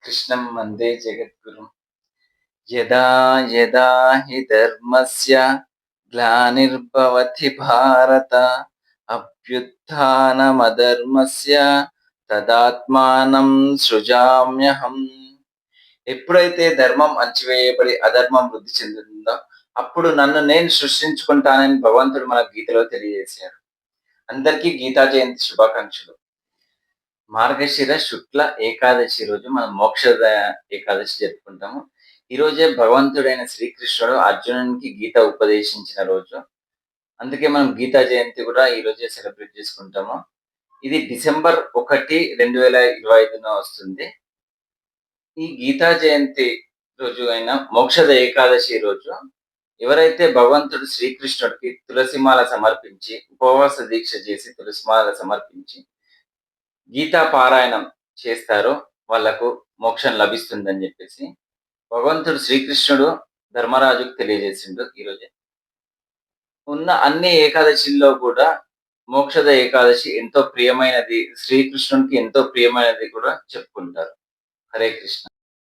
కృష్ణం వందే జగద్గురుం. యదా యదా హి ధర్మస్య గ్లానిర్భవతి భారత అభ్యుత్థానమధర్మస్య తదాత్మానం సృజామ్యహం. ఎప్పుడైతే ధర్మం అణచివేయబడి అధర్మం వృద్ధి చెందుతుందో అప్పుడు నన్ను నేను సృష్టించుకుంటానని భగవంతుడు మన గీతలో తెలియజేశారు. అందరికీ గీతా జయంతి శుభాకాంక్షలు. మార్గశిర శుక్ల ఏకాదశి రోజు మనం మోక్షద ఏకాదశి జరుపుకుంటాము. ఈ రోజే భగవంతుడైన శ్రీకృష్ణుడు అర్జునునికి గీత ఉపదేశించిన రోజు. అందుకే మనం గీతా జయంతి కూడా ఈ రోజే సెలబ్రేట్ చేసుకుంటాము. ఇది డిసెంబర్ 1, 2025న వస్తుంది. ఈ గీతా జయంతి రోజు అయిన మోక్షద ఏకాదశి రోజు ఎవరైతే భగవంతుడు శ్రీకృష్ణుడికి తులసిమాల సమర్పించి, ఉపవాస దీక్ష చేసి తులసిమాల సమర్పించి గీతా పారాయణం చేస్తారో వాళ్ళకు మోక్షం లభిస్తుందని చెప్పేసి భగవంతుడు శ్రీకృష్ణుడు ధర్మరాజుకు తెలియజేసిండు ఈరోజే. ఉన్న అన్ని ఏకాదశిల్లో కూడా మోక్షద ఏకాదశి ఎంతో ప్రియమైనది, శ్రీకృష్ణునికి ఎంతో ప్రియమైనది కూడా చెప్పుకుంటారు. హరే కృష్ణ.